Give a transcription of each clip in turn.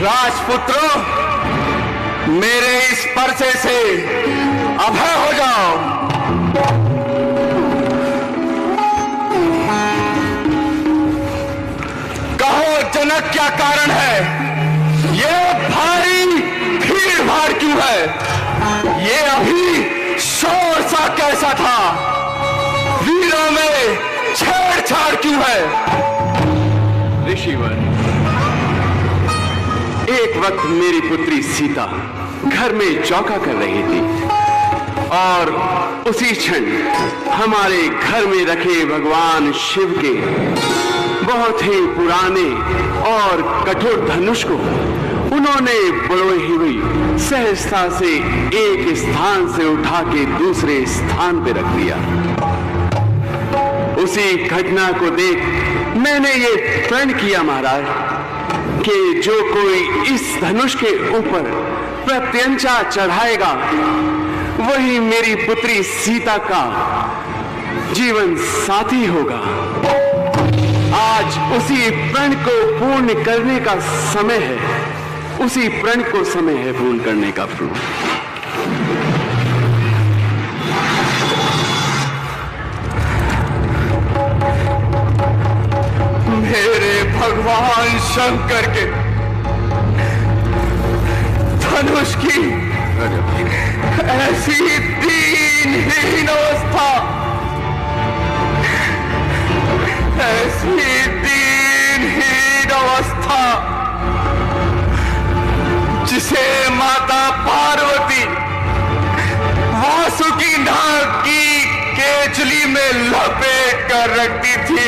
राजपुत्रों, मेरे इस परसे से अभय हो जाओ। कहो जनक, क्या कारण है? ये भारी भीड़ भाड़ क्यों है? ये अभी शोर सा कैसा था? वीरों में छेड़छाड़ क्यों है? ऋषिवर, एक वक्त मेरी पुत्री सीता घर में चौका कर रही थी और उसी क्षण हमारे घर में रखे भगवान शिव के बहुत ही पुराने और कठोर धनुष को उन्होंने बड़ोई हुई सहजता से एक स्थान से उठा के दूसरे स्थान पे रख दिया। उसी घटना को देख मैंने ये प्रण किया महाराज कि जो कोई इस धनुष के ऊपर प्रत्यंचा चढ़ाएगा वही मेरी पुत्री सीता का जीवन साथी होगा। आज उसी प्रण को पूर्ण करने का समय है, उसी प्रण को समय है पूर्ण करने का। मेरे भगवान शंकर के धनुष की ऐसी दीनहीन अवस्था, ऐसी दीनहीन अवस्था जिसे माता पार्वती वासुकी नाग की केचली में लपेट कर रखती थी,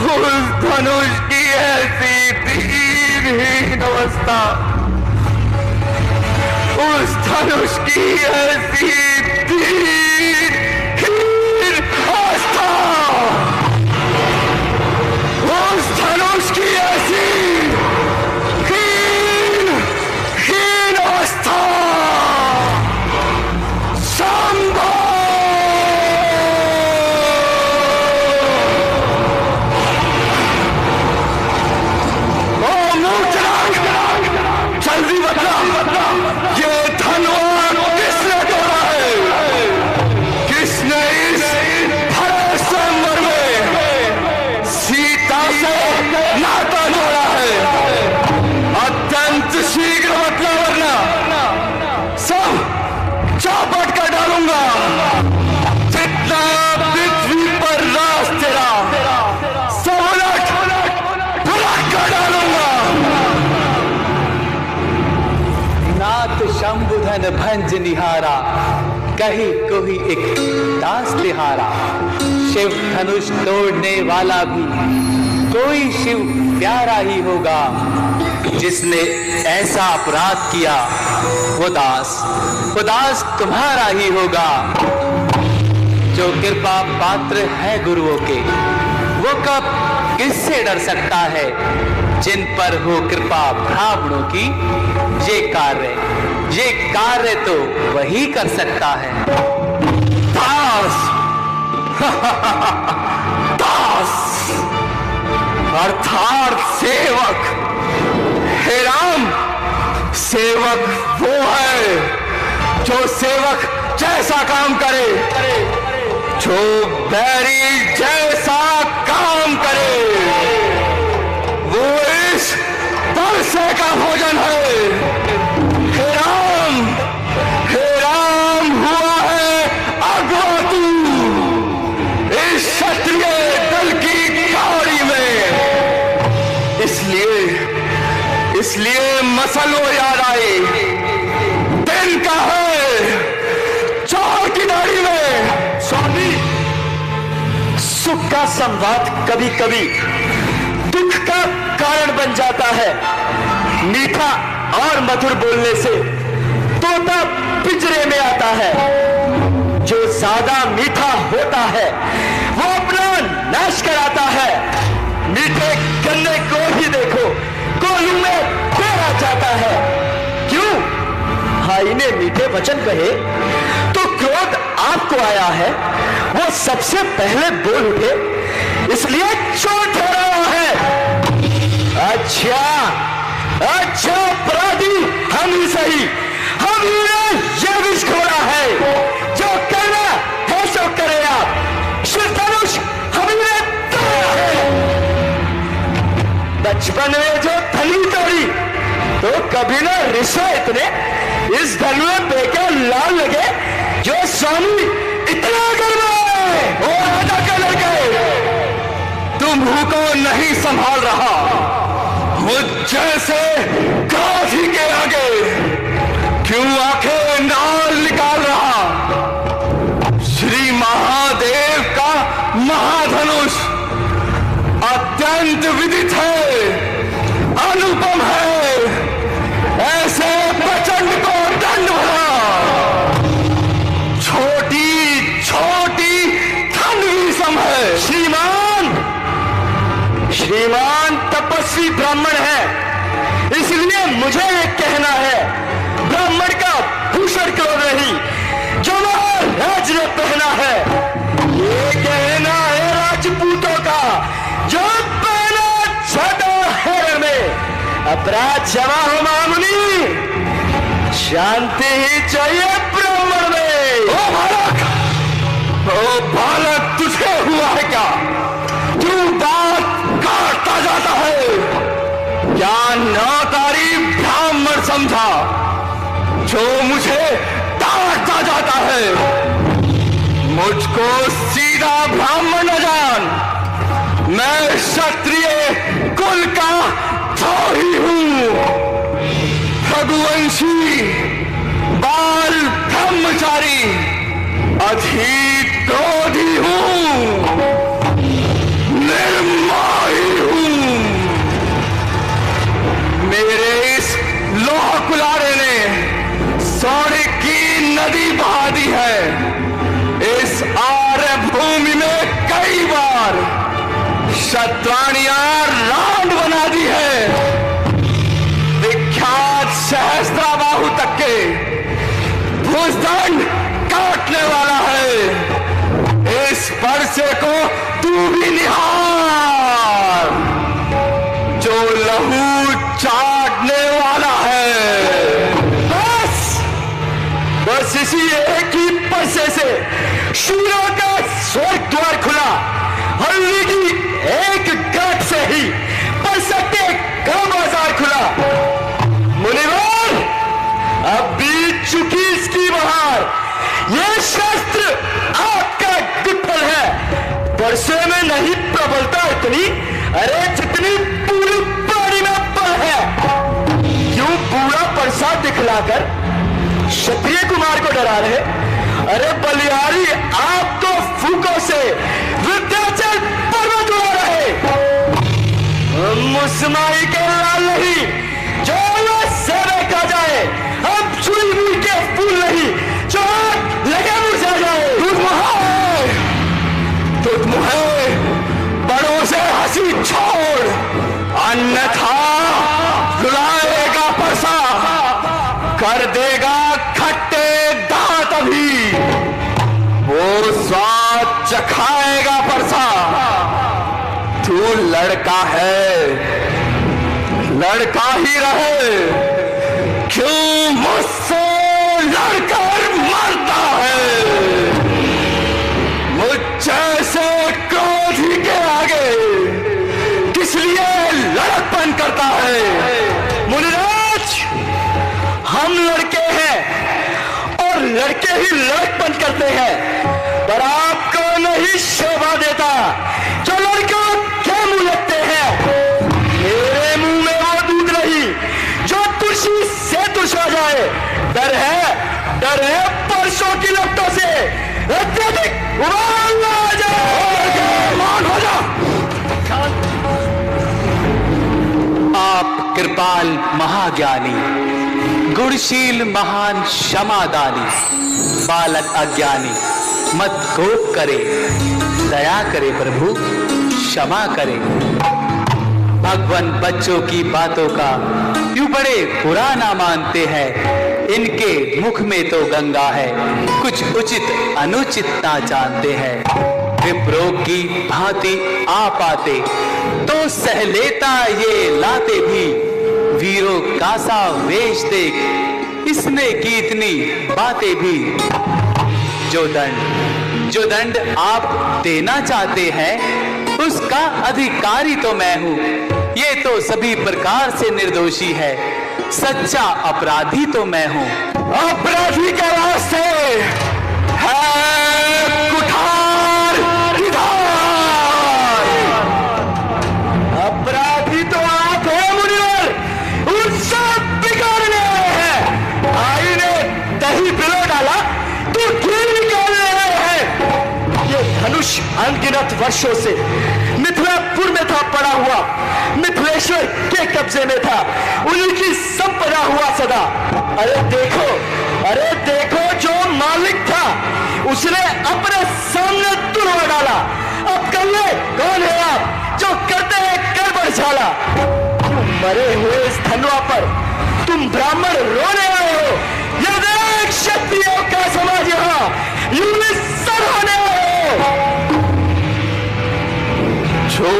उस धनुष की ऐसी दीनहीन अवस्था, उस धनुष की ऐसी दीनहीन अवस्था, उस धनुष की ऐसी हीन अवस्था संभव। जल्दी बता, ये धनुष किसने तोड़ा है? किसने इस भरे स्वयंवर में सीता से नाता जोड़ा है? अत्यंत शीघ्र बतला, वरना सब चौपट कर डालूंगा। जितना पृथ्वी पर राज तेरा सब उलट पुलट कर डालूंगा। नाथ शंभुधन भंज निहारा, कही कोई एक दास तिहारा। शिव धनुष तोड़ने वाला भी कोई शिव प्यारा ही होगा। जिसने ऐसा अपराध किया वो दास तुम्हारा ही होगा। जो कृपा पात्र है गुरुओं के, वो कब किससे डर सकता है? जिन पर हो कृपा ब्राह्मणों की, ये कार्य तो वही कर सकता है। दास दास अर्थात सेवक। हे राम, सेवक वो है जो सेवक जैसा काम करे, जो बैरी जैसा काम करे, वो इस परसे का भोजन है। हे राम हुआ है अगवतु इस क्षत्रिय दल की कहानी में। इसलिए मसलो याद आए। दिन का है चौर की दाढ़ी में। स्वामी, सुख का संवाद कभी कभी दुख का कारण बन जाता है। मीठा और मधुर बोलने से तोता पिंजरे में आता है। जो ज्यादा मीठा होता है वो अपना नाश कराता है। मीठे गन्ने को ही देखो, कोलू में पेरा जाता है। क्यों? भाई ने मीठे वचन कहे तो क्रोध आपको आया है, वो सबसे पहले बोल उठे, इसलिए चोट हो रहा है। अच्छा अच्छा, अपराधी हम ही सही, हम ही ने ये विष घोड़ा है। जो करना है सो करे आप, शिव धनुष हम ही ने तोड़ा है। बचपन में जो थली तोड़ी तो कभी ना रिश्ता इतने इस धन में बेकार लाल लगे जो स्वामी इतना गर्व वो राजा के लड़के। तुम को नहीं संभाल रहा, मुझ जैसे काफी के आगे क्यों आंखें नाल निकाल रहा। श्री महादेव का महाधनुष अत्यंत विदित है, अनुपम है, ऐसे प्रचंड को दंड भरा। छोटी छोटी धनवी सम है। श्रीमान तपस्वी ब्राह्मण है, इसलिए मुझे ये कहना है, ब्राह्मण का भूषण क्यों नहीं जो महाराज ने पहना है। ये कहना है राजपूतों का जो पहना छठा है में। अपराध क्षमा हो मामुनी, शांति ही चाहिए ब्राह्मण में। ओ बालक तुझे हुआ है क्या? तू बात काटता जाता है क्या? नौकारी ब्राह्मण समझा जो मुझे डांटता जाता है। मुझको सीधा ब्राह्मण न जान, मैं क्षत्रिय कुल का द्रोही हूं, रघुवंशी, बाल ब्रह्मचारी, अधिक क्रोधी हूं, निर्माही हूं। मेरे इस लोह कुलारे ने सोने की नदी बहा दी है। इस आर्य भूमि में कई बार शत्राणियां रांड बना दी है। विख्यात सहस्त्राबाहु तक के भुजदंड काटने वाला है। इस परसे को तू भी निहार जो लहू चाटने वाला है। बस इसी एक ही परसे से शूरों का स्वर्ग द्वार खुला। हल्दी की एक गांठ से ही परसते का बाजार खुला। मुनिवर, अब बीत चुकी इसकी बहार। ये शस्त्र आपका विफल है। परसे में नहीं प्रबलता इतनी, अरे जितनी पूरी पानी में बल है। क्यों पूरा परसा दिखलाकर क्षत्रिय कुमार को डरा रहे? अरे बलिहारी, आप तो फूकों से विद्याचल पर्वत उड़ा रहे। मुस्माई के लाल नहीं जो सेवे का जाए, हम छुई मुई के फूल नहीं जो लगे मुझे जाए। तुझ मुहे बड़ों से हंसी छोड़, अन्यथा रुलाएगा परसा, कर देगा खट्टे दांत अभी, वो स्वाद चखाएगा परसा। तू लड़का है, लड़का ही रहे, क्यों मुझसे लड़कर मरता है? मुझ जैसे क्रोधी के आगे किस लिए लड़कपन करता है? मुनिराज, हम लड़के हैं और लड़के ही लड़कपन करते हैं, पर आपको नहीं शोभा देता जो लड़के क्या मुंह लगते हैं। मेरे मुंह में वो दूध नहीं जो तुलसी से तुलसा जाए। डर है परसों की लपटों से अत्यधिक उबाल आ जाए। मान हो जा। आप कृपाल महाज्ञानी, गुणशील महान क्षमादानी, बालक अज्ञानी, मत कोप करे, दया करे प्रभु, क्षमा करे। भगवान बच्चों की बातों का क्यों बड़े बुरा ना मानते हैं? इनके मुख में तो गंगा है, कुछ उचित अनुचित ना जानते हैं। विप्रो की भांति आ पाते, तो सह लेता ये लाते भी। वीरों का सा वेश देख, इसने की इतनी बातें भी। जो दंड आप देना चाहते हैं, उसका अधिकारी तो मैं हूं। ये तो सभी प्रकार से निर्दोषी है, सच्चा अपराधी तो मैं हूं। अपराधी के रास्ते है कुठार किधार। अपराधी तो आप है मुनिवर, उससे बिगाड़ने हैं। आई ने दही पिलो डाला तो घी निकाल रहे हैं। ये धनुष अनगिनत वर्षों से मिथिलापुर में था पड़ा हुआ, मिथिलेश्वर के कब्जे में था, उन्हीं की संपदा हुआ सदा। अरे देखो जो मालिक था उसने अपने सामने तुड़वा डाला। अब कल्ले कौन है आप जो करते हैं गड़बड़ झाला। मरे हुए इस धनवा पर तुम ब्राह्मण रोने आए हो, ये देख क्षत्रियों का समाज यहाँ यूं सर होने आए हो। जो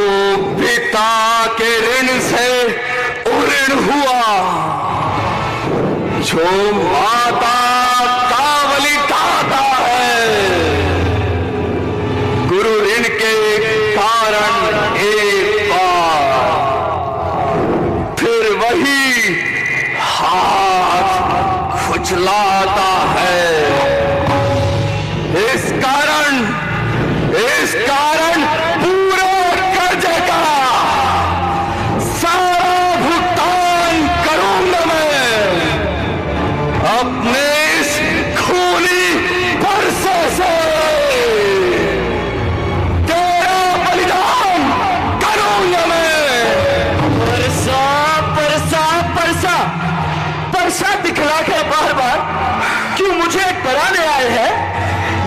पिता के ऋण से उऋण हुआ, जो माता का बलि दाता है, गुरु ऋण के कारण एक बार फिर वही हाथ खुजलाता है। इस कारण पूरे कर्जे का सारा भुगतान करूंगा मैं अपने इस खूनी परसे से। तेरा बलिदान करूंगा मैं। परसा दिखला के बार बार क्यों मुझे कराने आए हैं?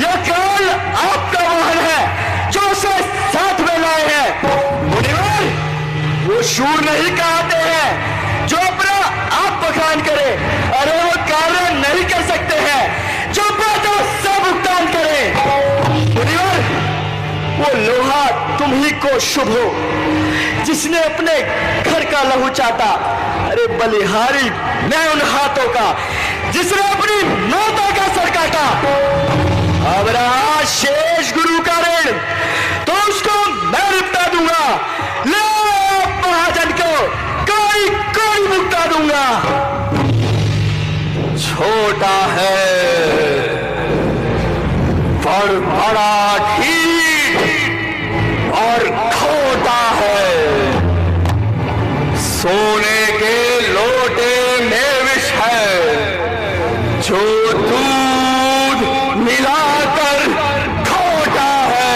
यह काल आपका वाहन है जो उसे साथ में लाए हैं। मुनिवर, वो शूर नहीं कहते हैं जो अपना आप बखान करे। अरे वो कार्य नहीं कर सकते हैं जो बातों से भुगतान करे। मुनिवर, वो लोहा तुम ही को शुभ हो जिसने अपने घर का लहू चाटा। अरे बलिहारी मैं उन हाथों का जिसने अपनी माता का सर काटा। अब रहा शेष गुरु का ऋण तो उसको मैं निपटा दूंगा। ले महाजन को कोई कोई भुगता दूंगा। छोटा है पर बड़ा ठीक और खोटा है। सोने के लोटे में विष है जो दूध मिलाकर खोटा है।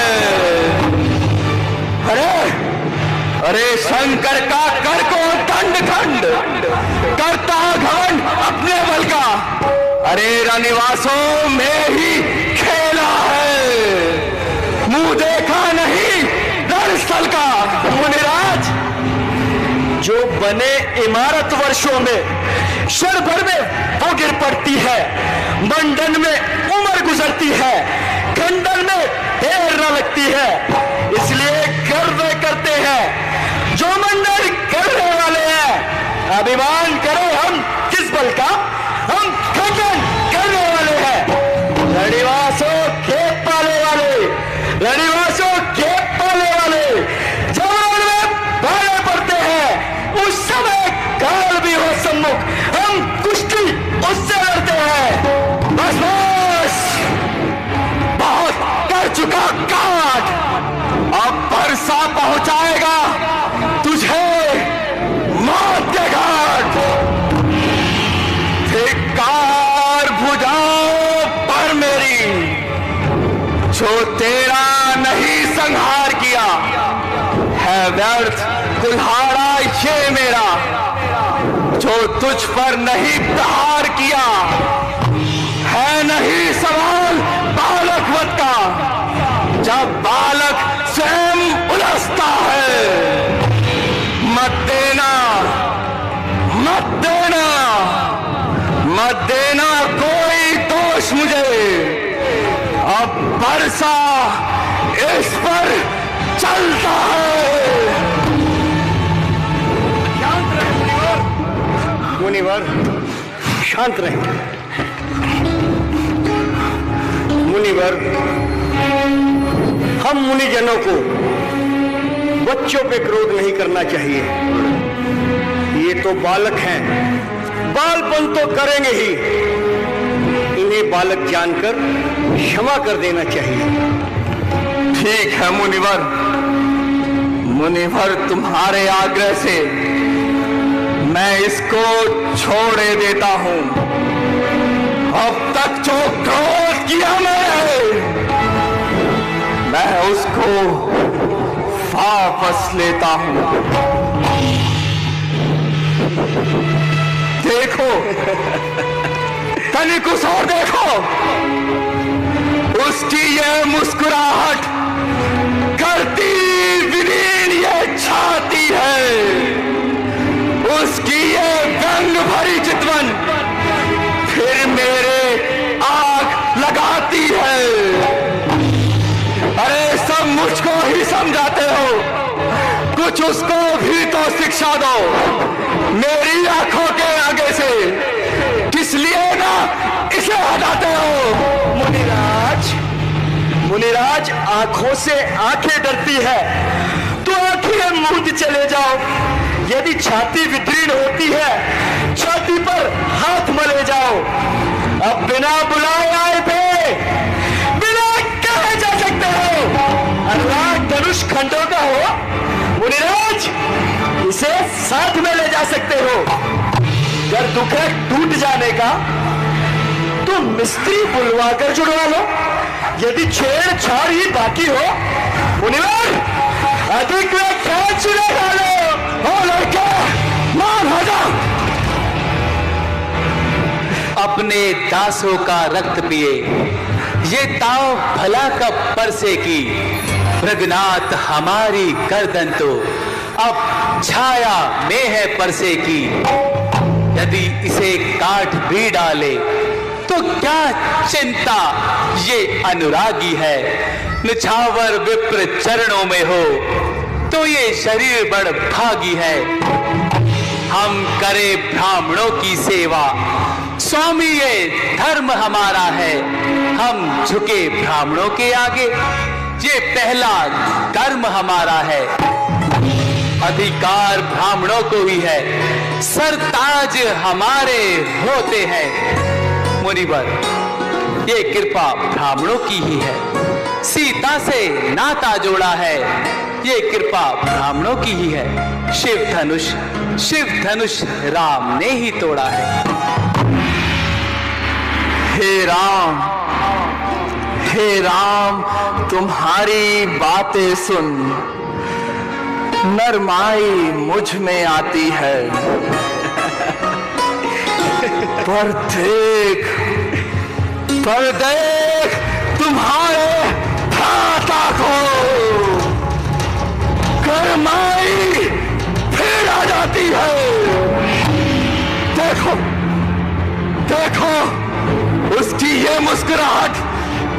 अरे शंकर का कर को दंड खंड करता घमंड अपने बल का। अरे रनिवासों में ही खेला है, मुंह देखा नहीं रणस्थल का। मुनिराज, जो बने इमारत वर्षों में क्षण भर में वो गिर पड़ती है। मंडन में उम्र गुजरती है, खंडन में देर न लगती है। इसलिए गर्व करते हैं जो मंडन करने वाले हैं। अभिमान करो हम किस बल का, हम खंडन करने वाले हैं। रणिवासों खेप पाले वाले, रणिवासों खेप पाले वाले जवान में भाले पड़ते हैं। उस समय काल भी हो सम्मुख, हम कुश्ती उससे लड़ते हैं। बस बहुत कर चुका काट, अब परसा पहुंचाएगा तुझे मौत के घाट। धिक्कार भुजाओं पर मेरी, जो तेरा नहीं संहार किया है व्यर्थ कुल्हाड़ा ये मेरा। जो तुझ पर नहीं प्रहार किया है नहीं सवाल बालक वध का। जब बालक स्वयं उलझता है, मत देना मत देना मत देना कोई दोष मुझे। अब बरसा इस मुनिवर, शांत रहें। मुनिवर, हम मुनिजनों को बच्चों पे क्रोध नहीं करना चाहिए। ये तो बालक हैं, बालपन तो करेंगे ही। इन्हें बालक जानकर क्षमा कर देना चाहिए। ठीक है मुनिवर, मुनिवर तुम्हारे आग्रह से मैं इसको छोड़े देता हूं। अब तक जो क्रोध किया मैं उसको वापस लेता हूं। देखो तनिकुस और देखो, उसकी ये मुस्कुराहट करती विलीन ये छाती है, उसकी ये व्यंग भरी चितवन फिर मेरे आग लगाती है। अरे सब मुझको ही समझाते हो, कुछ उसको भी तो शिक्षा दो मेरी आंखों के आगे से। किस लिए ना इसे हटाते हो? मुनिराज, मुनिराज, आंखों से आंखें डरती है तो आंखें मूंद चले जाओ। यदि छाती विदीर्ण होती है, छाती पर हाथ मले जाओ। अब बिना बुलाए आए थे, बिना कहे जा सकते हो। अनुराग धनुष खंडों का हो मुनिराज, इसे साथ में ले जा सकते हो। अगर दुख है टूट जाने का तो मिस्त्री बुलवा कर जुड़वा लो। यदि छेड़छाड़ ही बाकी हो मुनिवर, अधिक में कैच लगा लो। हो लड़के, मान हो जाओ। अपने दासों का रक्त पिए ये ताव भला कब परसे की। प्रगनात हमारी गर्दन तो अब छाया में है परसे की। यदि इसे काट भी डाले तो क्या चिंता, ये अनुरागी है। निछावर विप्र चरणों में हो तो ये शरीर बड़ भागी है। हम करे ब्राह्मणों की सेवा, स्वामी ये धर्म हमारा है। हम झुके ब्राह्मणों के आगे, ये पहला कर्म हमारा है। अधिकार ब्राह्मणों को ही है, सरताज हमारे होते हैं। मुनिवर, ये कृपा ब्राह्मणों की ही है। सीता से नाता जोड़ा है, ये कृपा ब्राह्मणों की ही है। शिव धनुष राम ने ही तोड़ा है। हे राम, तुम्हारी बातें सुन नरमाई मुझ में आती है। पर देख तुम्हारे भ्राता को गरमाई फिर आ जाती है। देखो उसकी ये मुस्कुराहट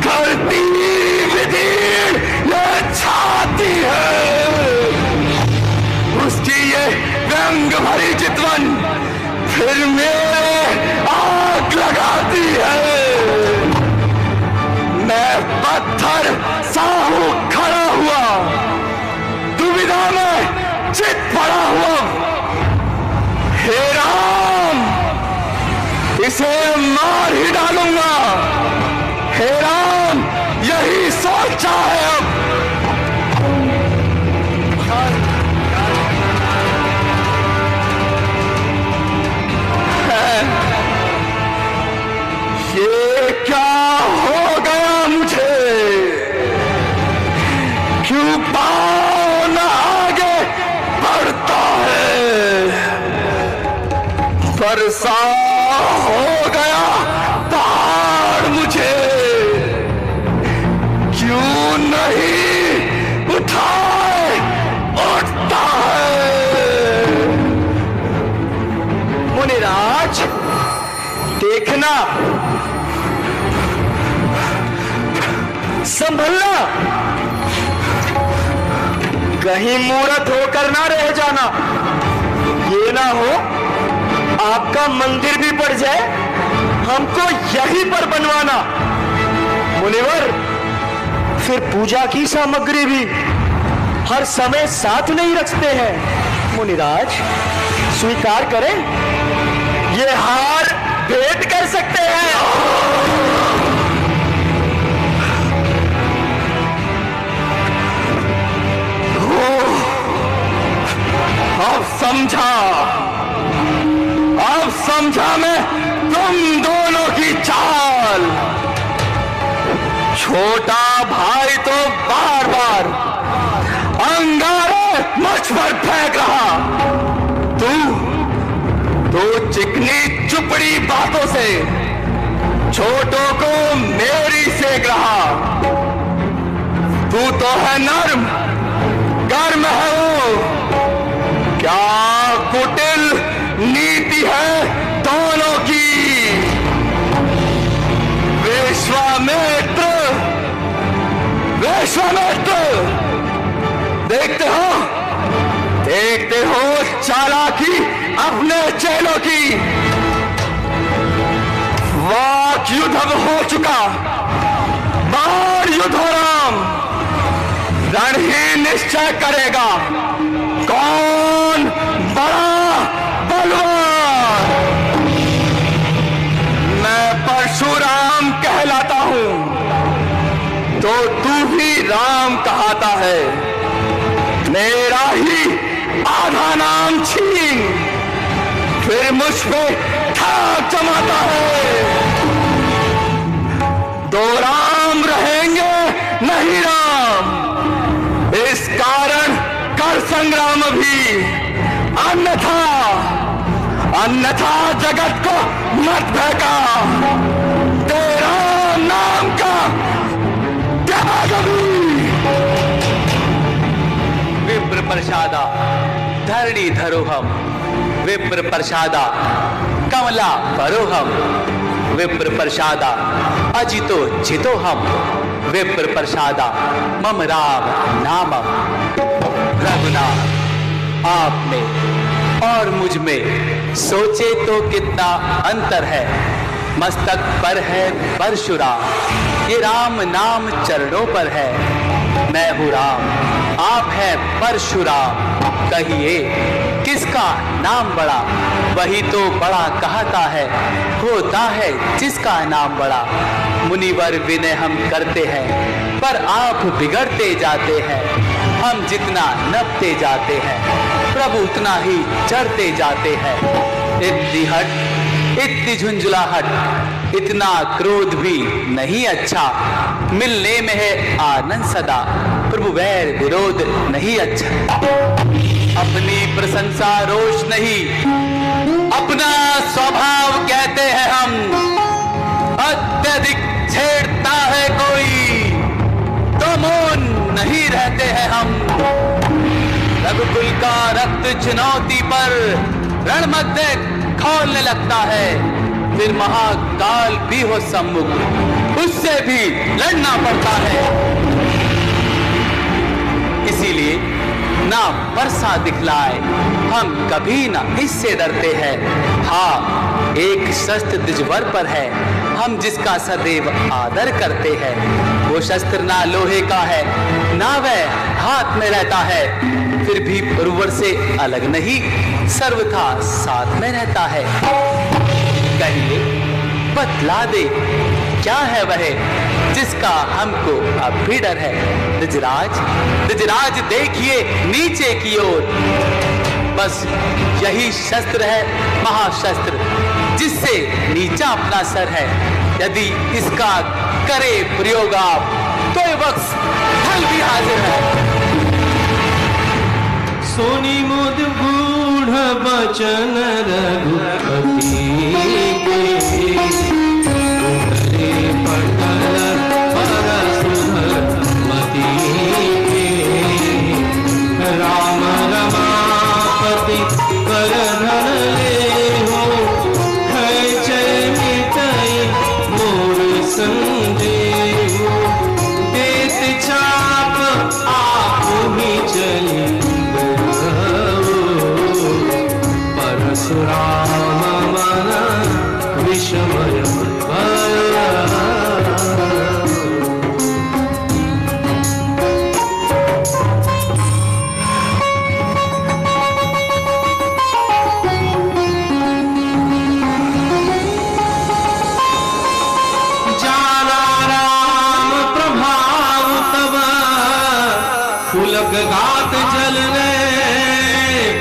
करती विदीर्ण ये छाती है, उसकी ये व्यंग भरी चितवन फिर मेरे आग लगाती है। मैं पत्थर साहू खड़ा हुआ, दुविधा में चित पड़ा हुआ। हे राम, इसे मार ही डालूंगा। हे राम, यही सोचा है अब। ये क्या हो गया मुझे? क्यों पाँव न आगे बढ़ता है? बरसा हो गया पहाड़ मुझे, क्यों नहीं उठता है? मुनिराज, देखना, संभलना, कहीं मूर्त होकर ना रह जाना। ये ना हो आपका मंदिर भी पड़ जाए, हमको यहीं पर बनवाना। मुनिवर, फिर पूजा की सामग्री भी हर समय साथ नहीं रखते हैं। मुनिराज, स्वीकार करें, ये हार भेंट कर सकते हैं। अब समझा मैं तुम दोनों की चाल। छोटा भाई तो बार बार अंगारे मुझ पर फेंक रहा, तू चिकनी चुपड़ी बातों से छोटों को मेरी सेक रहा। तू तो है नर्म, गर्म है वो, क्या कुटिल नीति है दोनों की। विश्वामित्र, देखते हो चालाकी अपने चेलों की। वाक युद्ध अब हो चुका, बाण युद्ध हो राम। रण ही निश्चय करेगा कौन बड़ा बलवान। मैं परशुराम कहलाता हूं तो तू भी राम कहाता है। मेरा ही आधा नाम छीन फिर मुझ पे ठाक जमाता है। दो राम रहेंगे नहीं राम, इस कारण कर संग्राम भी, अन्यथा जगत को मत भड़का। तेरा नाम का त्याग भी। विप्र प्रसादा धरणी धरोहम, विप्र प्रसादा कमला परोहम, विप्र प्रसादा अजितो चितो हम, विप्र प्रसादा मम राम नामम। रघुनाथ, आप में और मुझ में सोचे तो कितना अंतर है। मस्तक पर है परशुराम, ये राम नाम चरणों पर है। मैं हूँ राम, आप है परशुराम, कहिए किसका नाम बड़ा। वही तो बड़ा कहता है, होता है जिसका नाम बड़ा। मुनिवर विनय हम करते हैं पर आप बिगड़ते जाते हैं। हम जितना नपते जाते हैं प्रभु उतना ही चढ़ते जाते हैं। इतनी हट, इतनी झुंझुलाहट, इतना क्रोध भी नहीं अच्छा। मिलने में है आनंद सदा, प्रभु वैर विरोध नहीं अच्छा। अपनी प्रशंसा रोष नहीं, अपना स्वभाव कहते हैं हम। अत्यधिक छेड़ता है कोई तो मौन नहीं रहते हैं हम। रघुकुल का रक्त चुनौती पर रण मध्य खौलने लगता है। फिर महाकाल भी हो सम्मुख, उससे भी लड़ना पड़ता है। इसीलिए ना परसा दिखलाए, हम कभी ना इससे डरते हैं। हाँ, एक शस्त्र द्विजवर पर है, हम जिसका सदैव आदर करते हैं। वो शस्त्र ना लोहे का है, ना वह हाथ में रहता है, फिर भी पुरवर से अलग नहीं, सर्वथा साथ में रहता है। कहिए, बतला दे, क्या है वह जिसका हमको अब भी डर है। द्विजराज देखिए नीचे की ओर, बस यही शस्त्र है महाशस्त्र, जिससे नीचा अपना सर है। यदि इसका करे प्रयोग आप तो ये वक्त फल भी हाजिर है। सोनी मुद गूढ़ बचन रघुपति राम रमापति कर धन ले हो, जय मिटई मोर संदेह। देत छाप आप ही चली परशुराम राम मन विस्मय पुलक गात जलने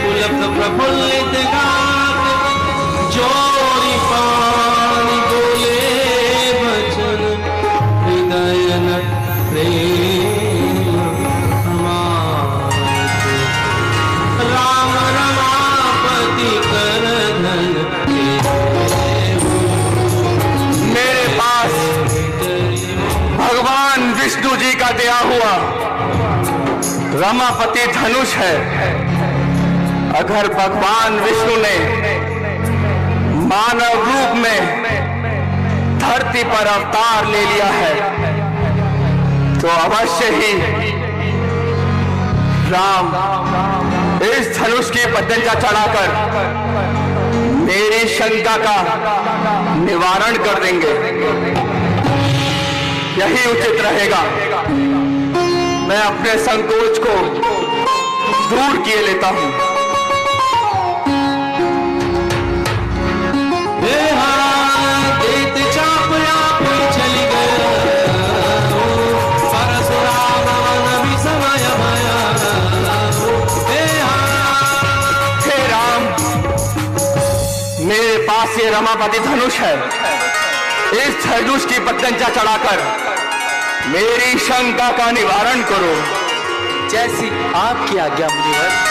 पुलक प्रफुल्लित गात जोरी पानी बोले वचन हृदय न प्रेम हमारे राम रमापति कर धन मेरे पास भगवान विष्णु जी का दिया हुआ रमापति धनुष है। अगर भगवान विष्णु ने मानव रूप में धरती पर अवतार ले लिया है तो अवश्य ही राम इस धनुष की पतंगा चढ़ाकर मेरी शंका का निवारण कर देंगे। यही उचित रहेगा। मैं अपने संकोच को दूर किए लेता हूं। चाप आप चली गया परशुराम भी समय हे राम, मेरे पास ये रमापति धनुष है। इस धनुष की पतंगा चढ़ाकर मेरी शंका का निवारण करो। जैसी आपकी आज्ञा मुनिवर।